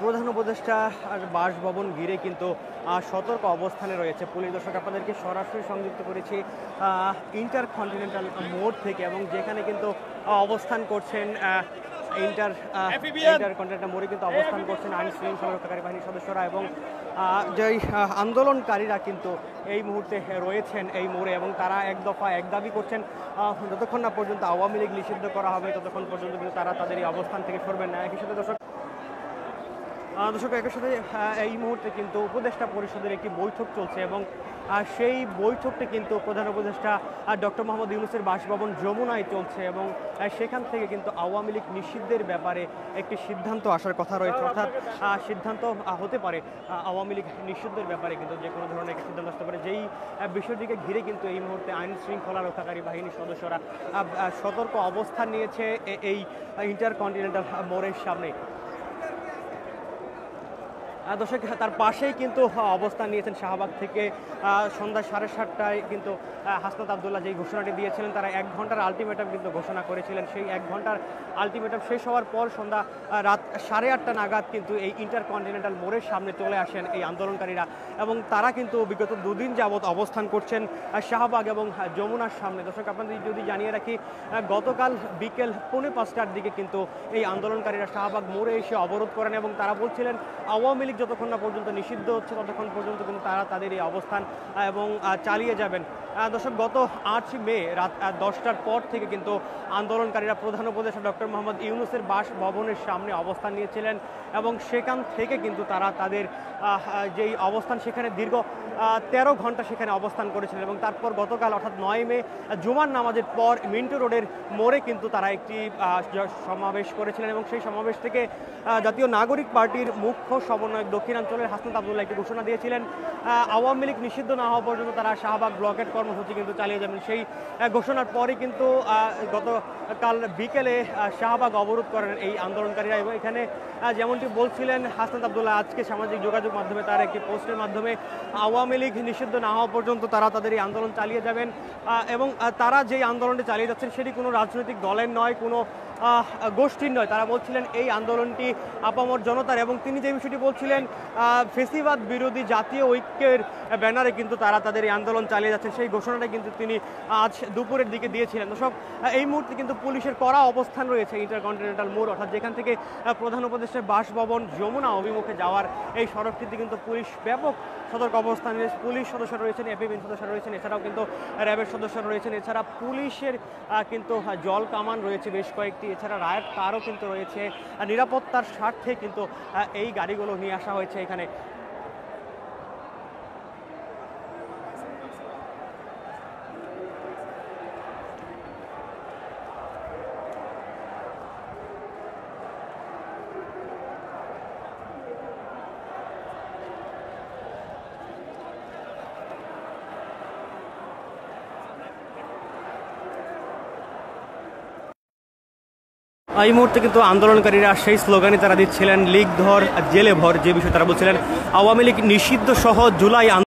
প্রধান উপদেষ্টা আর বাসভবন ঘিরে কিন্তু সতর্ক অবস্থানে রয়েছে পুলিশ। দর্শক, আপনাদেরকে সরাসরি সংযুক্ত করেছি ইন্টারকন্টিনেন্টাল মোড় থেকে, এবং যেখানে কিন্তু অবস্থান করছেন ইন্টারকন্টিনেন্টাল মোড়ে কিন্তু অবস্থান করছেন আইন শৃঙ্খলা রক্ষাকারী বাহিনীর সদস্যরা, এবং যেই আন্দোলনকারীরা কিন্তু এই মুহূর্তে রয়েছেন এই মোড়ে, এবং তারা এক দফা এক দাবি করছেন যতক্ষণ না পর্যন্ত আওয়ামী লীগ নিষিদ্ধ করা হবে ততক্ষণ পর্যন্ত কিন্তু তারা তাদের এই অবস্থান থেকে সরবেন না। একই সাথে দর্শক একই সাথে এই মুহূর্তে কিন্তু উপদেষ্টা পরিষদের একটি বৈঠক চলছে, এবং সেই বৈঠকটি কিন্তু প্রধান উপদেষ্টা ডক্টর মোহাম্মদ ইউনূসের বাসভবন যমুনায় চলছে, এবং সেখান থেকে কিন্তু আওয়ামী লীগ নিষিদ্ধের ব্যাপারে একটি সিদ্ধান্ত আসার কথা রয়েছে। অর্থাৎ সিদ্ধান্ত হতে পারে আওয়ামী লীগ নিষিদ্ধের ব্যাপারে কিন্তু যে কোনো ধরনের একটি সিদ্ধান্ত আসতে পারে, যেই বিষয়টিকে ঘিরে কিন্তু এই মুহূর্তে আইন শৃঙ্খলা রক্ষাকারী বাহিনীর সদস্যরা সতর্ক অবস্থান নিয়েছে এই ইন্টারকন্টিনেন্টাল মোড়ের সামনে। দর্শক, তার পাশেই কিন্তু অবস্থান নিয়েছেন শাহবাগ থেকে সন্ধ্যা 7:30টায় কিন্তু হাসনাত আবদুল্লাহ যেই ঘোষণাটি দিয়েছিলেন, তারা 1 ঘন্টার আলটিমেটাম কিন্তু ঘোষণা করেছিলেন। সেই 1 ঘন্টার আলটিমেটাম শেষ হওয়ার পর রাত 8:30 নাগাদ কিন্তু এই ইন্টারকন্টিনেন্টাল মোড়ের সামনে চলে আসেন এই আন্দোলনকারীরা, এবং তারা কিন্তু বিগত 2 দিন যাবৎ অবস্থান করছেন শাহবাগ এবং যমুনার সামনে। দর্শক, আপনাদের যদি জানিয়ে রাখি, গতকাল বিকেল 4:45টার দিকে কিন্তু এই আন্দোলনকারীরা শাহবাগ মোড়ে এসে অবরোধ করেন, এবং তারা বলছিলেন আওয়ামী লীগ যতক্ষণ না পর্যন্ত নিষিদ্ধ হচ্ছে ততক্ষণ পর্যন্ত কিন্তু তারা তাদের এই অবস্থান এবং চালিয়ে যাবেন। দর্শক, গত 8 মে রাত 10টার পর থেকে কিন্তু আন্দোলনকারীরা প্রধান উপদেষ্টা ডক্টর মোহাম্মদ ইউনূসের বাসভবনের সামনে অবস্থান নিয়েছিলেন, এবং সেখান থেকে কিন্তু তারা তাদের যেই অবস্থান সেখানে দীর্ঘ 13 ঘন্টা সেখানে অবস্থান করেছিলেন, এবং তারপর গতকাল অর্থাৎ 9 মে জুমার নামাজের পর মিন্টো রোডের মোড়ে কিন্তু তারা একটি সমাবেশ করেছিলেন, এবং সেই সমাবেশ থেকে জাতীয় নাগরিক পার্টির মুখ্য সমন্বয়ক দক্ষিণাঞ্চলের হাসনাত আবদুল্লাহ একটি ঘোষণা দিয়েছিলেন আওয়ামী লীগ নিষিদ্ধ না হওয়া পর্যন্ত তারা শাহবাগ ব্লকেট কর্মসূচি কিন্তু চালিয়ে যাবেন। সেই ঘোষণার পরে কিন্তু গতকাল বিকেলে শাহবাগ অবরোধ করেন এই আন্দোলনকারীরা, এবং এখানে যেমনটি বলছিলেন হাসনাত আবদুল্লাহ আজকে সামাজিক যোগাযোগ মাধ্যমে তার একটি পোস্টের মাধ্যমে, আওয়ামী লীগ নিষিদ্ধ না হওয়া পর্যন্ত তারা তাদের এই আন্দোলন চালিয়ে যাবেন, এবং তারা যেই আন্দোলনটি চালিয়ে যাচ্ছেন সেটি কোনো রাজনৈতিক দলের নয়, কোনো গোষ্ঠীর নয়। তারা বলছিলেন এই আন্দোলনটি আপামর জনতার, এবং তিনি যে বিষয়টি বলছিলেন ফেসিবাদ বিরোধী জাতীয় ঐক্যের ব্যানারে কিন্তু তারা তাদের এই আন্দোলন চালিয়ে যাচ্ছেন, সেই ঘোষণাটা কিন্তু তিনি আজ দুপুরের দিকে দিয়েছিলেন। দর্শক, এই মুহূর্তে কিন্তু পুলিশের কড়া অবস্থান রয়েছে ইন্টারকন্টিনেন্টাল মোড়, অর্থাৎ যেখান থেকে প্রধান উপদেষ্টার বাসভবন যমুনা অভিমুখে যাওয়ার এই সড়কটিতে কিন্তু পুলিশ ব্যাপক সতর্ক অবস্থান রয়েছে। পুলিশ সদস্য রয়েছেন, এপিবিএন সদস্য রয়েছেন, এছাড়াও কিন্তু র্যাবের সদস্য রয়েছেন, এছাড়া পুলিশের কিন্তু জল কামান রয়েছে বেশ কয়েকটি, এছাড়া রায়ট কারও কিন্তু রয়েছে। নিরাপত্তার স্বার্থে কিন্তু এই গাড়িগুলো নিয়ে আসা হয়েছে এখানে। এই মুহূর্তে কিন্তু আন্দোলনকারীরা সেই স্লোগানই তারা দিচ্ছিলেন, লীগ ধর জেলে ভর, যে বিষয়ে তারা বলছিলেন আওয়ামী লীগ নিষিদ্ধ সহ জুলাই